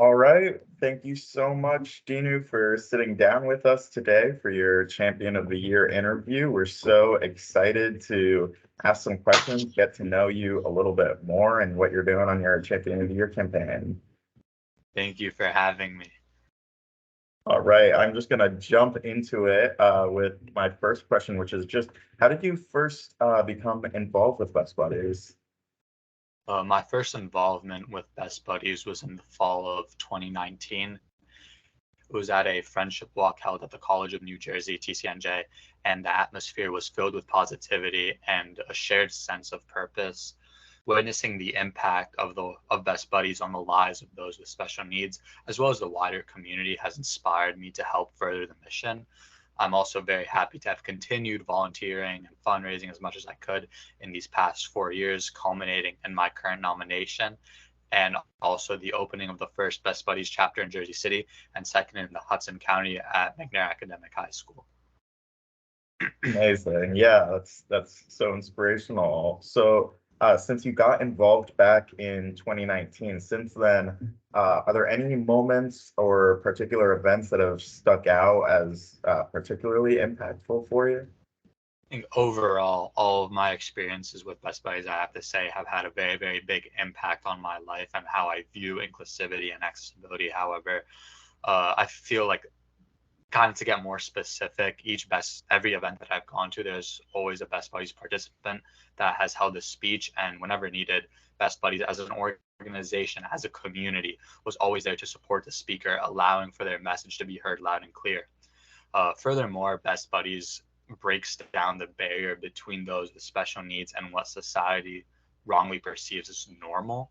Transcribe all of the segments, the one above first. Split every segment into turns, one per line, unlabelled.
All right. Thank you so much, Dinu, for sitting down with us today for your Champion of the Year interview. We're so excited to ask some questions, get to know you a little bit more and what you're doing on your Champion of the Year campaign.
Thank you for having me.
All right. I'm just going to jump into it with my first question, which is just how did you first become involved with Best Buddies?
My first involvement with Best Buddies was in the fall of 2019. It was at a friendship walk held at the College of New Jersey, TCNJ, and the atmosphere was filled with positivity and a shared sense of purpose. Witnessing the impact of Best Buddies on the lives of those with special needs, as well as the wider community, has inspired me to help further the mission. I'm also very happy to have continued volunteering and fundraising as much as I could in these past 4 years, culminating in my current nomination and also the opening of the first Best Buddies chapter in Jersey City and second in the Hudson County at McNair Academic High School.
Amazing. Yeah, that's so inspirational. So, since you got involved back in 2019, since then, are there any moments or particular events that have stuck out as particularly impactful for you?
I think overall, all of my experiences with Best Buddies, I have to say, have had a very, very big impact on my life and how I view inclusivity and accessibility. However, I feel like kind of to get more specific, every event that I've gone to, there's always a Best Buddies participant that has held a speech, and whenever needed, Best Buddies as an organization, as a community, was always there to support the speaker, allowing for their message to be heard loud and clear. Furthermore, Best Buddies breaks down the barrier between those with special needs and what society wrongly perceives as normal.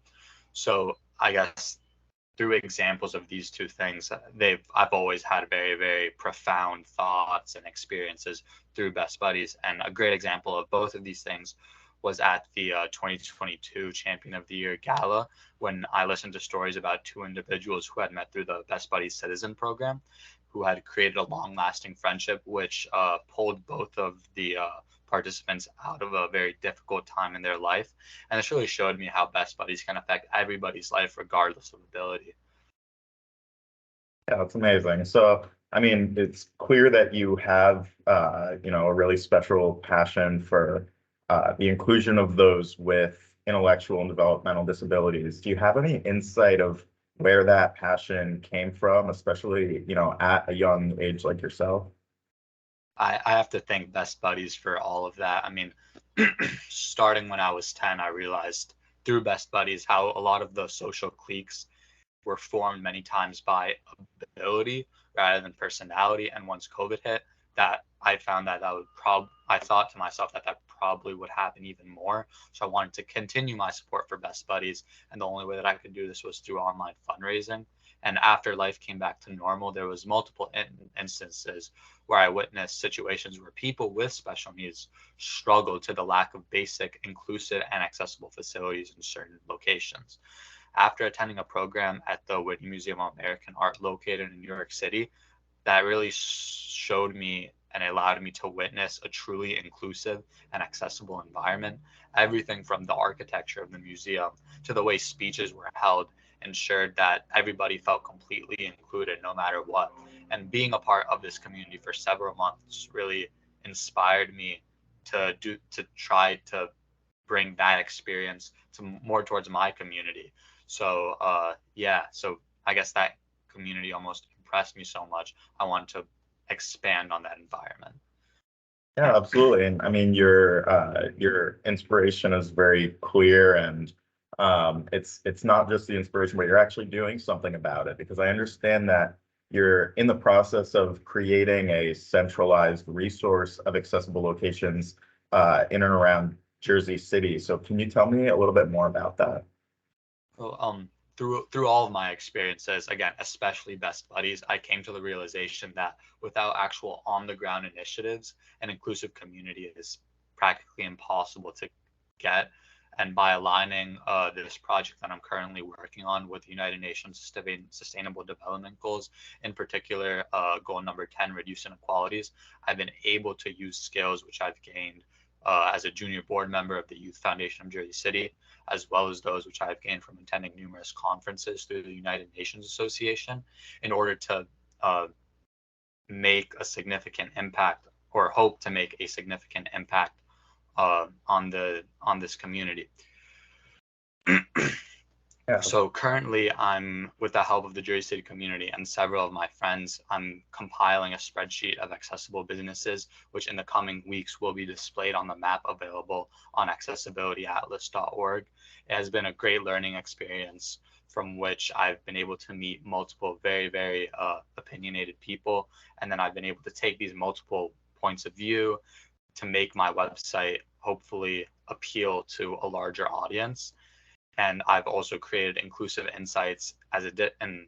So I guess through examples of these two things, I've always had very, very profound thoughts and experiences through Best Buddies. And a great example of both of these things was at the 2022 Champion of the Year Gala, when I listened to stories about two individuals who had met through the Best Buddies Citizen program, who had created a long-lasting friendship, which pulled both of the participants out of a very difficult time in their life. And this really showed me how Best Buddies can affect everybody's life regardless of ability.
Yeah, that's amazing. So, I mean, it's clear that you have, a really special passion for the inclusion of those with intellectual and developmental disabilities. Do you have any insight of where that passion came from, especially, at a young age like yourself?
I have to thank Best Buddies for all of that. I mean, starting when I was 10, I realized through Best Buddies how a lot of the social cliques were formed many times by ability rather than personality. And once COVID hit, that I found that I thought to myself that that probably would happen even more. So I wanted to continue my support for Best Buddies. And the only way that I could do this was through online fundraising. And after life came back to normal, there was multiple instances where I witnessed situations where people with special needs struggled to the lack of basic, inclusive, and accessible facilities in certain locations. After attending a program at the Whitney Museum of American Art located in New York City, that really showed me and allowed me to witness a truly inclusive and accessible environment. Everything from the architecture of the museum to the way speeches were held ensured that everybody felt completely included no matter what. And being a part of this community for several months really inspired me to try to bring that experience to more towards my community. So yeah, so I guess that community almost impressed me so much. I wanted to expand on that environment.
Yeah, absolutely. And I mean, your inspiration is very clear, and it's not just the inspiration, but you're actually doing something about it. Because I understand that you're in the process of creating a centralized resource of accessible locations in and around Jersey City. So can you tell me a little bit more about that?
Well, through all of my experiences, again, especially Best Buddies, I came to the realization that without actual on the ground initiatives, an inclusive community is practically impossible to get. And by aligning this project that I'm currently working on with the United Nations Sustainable Development Goals, in particular, goal number 10, reduce inequalities, I've been able to use skills which I've gained as a junior board member of the Youth Foundation of Jersey City, as well as those which I have gained from attending numerous conferences through the United Nations Association, in order to make a significant impact, or hope to make a significant impact on this community.
Yeah.
So currently, I'm, with the help of the Jersey City community and several of my friends, I'm compiling a spreadsheet of accessible businesses, which in the coming weeks will be displayed on the map available on accessibilityatlas.org. It has been a great learning experience from which I've been able to meet multiple very, very opinionated people. And then I've been able to take these multiple points of view to make my website hopefully appeal to a larger audience. And I've also created inclusive insights as in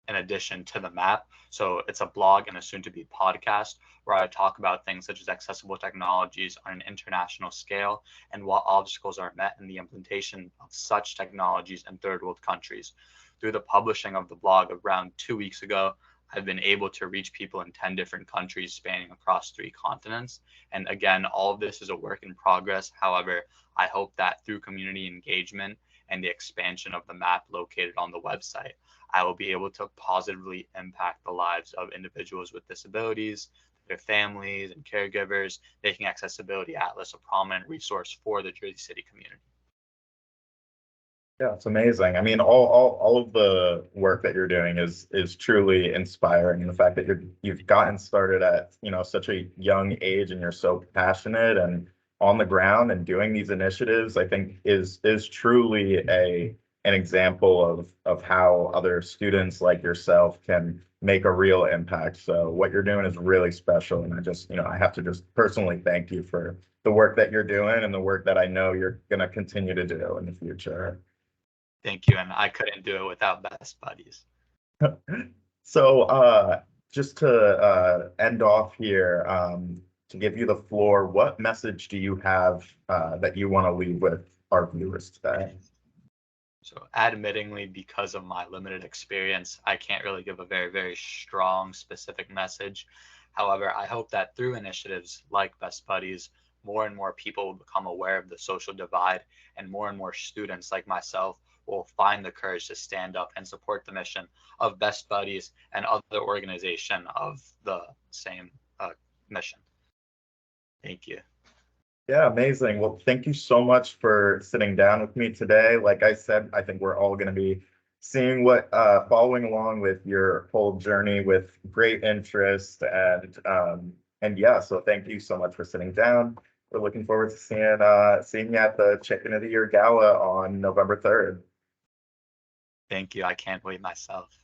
addition to the map. So it's a blog and a soon-to-be podcast where I talk about things such as accessible technologies on an international scale and what obstacles are met in the implementation of such technologies in third world countries. Through the publishing of the blog around 2 weeks ago, I've been able to reach people in 10 different countries spanning across 3 continents. And again, all of this is a work in progress. However, I hope that through community engagement and the expansion of the map located on the website, I will be able to positively impact the lives of individuals with disabilities, their families and caregivers, making Accessibility Atlas a prominent resource for the Jersey City community.
Yeah, it's amazing. I mean, all of the work that you're doing is truly inspiring. And the fact that you've gotten started at, such a young age and you're so passionate and on the ground and doing these initiatives, I think is truly an example of how other students like yourself can make a real impact. So what you're doing is really special. And I have to just personally thank you for the work that you're doing and the work that I know you're going to continue to do in the future.
Thank you. And I couldn't do it without Best Buddies.
So just to end off here, to give you the floor, what message do you have that you want to leave with our viewers today?
So admittingly, because of my limited experience, I can't really give a very, very strong, specific message. However, I hope that through initiatives like Best Buddies, more and more people will become aware of the social divide, and more students like myself will find the courage to stand up and support the mission of Best Buddies and other organization of the same mission. Thank you.
Yeah, amazing. Well, thank you so much for sitting down with me today. Like I said, I think we're all going to be seeing following along with your whole journey with great interest and yeah, so thank you so much for sitting down. We're looking forward to seeing you at the Chicken of the Year Gala on November 3rd.
Thank you. I can't wait myself.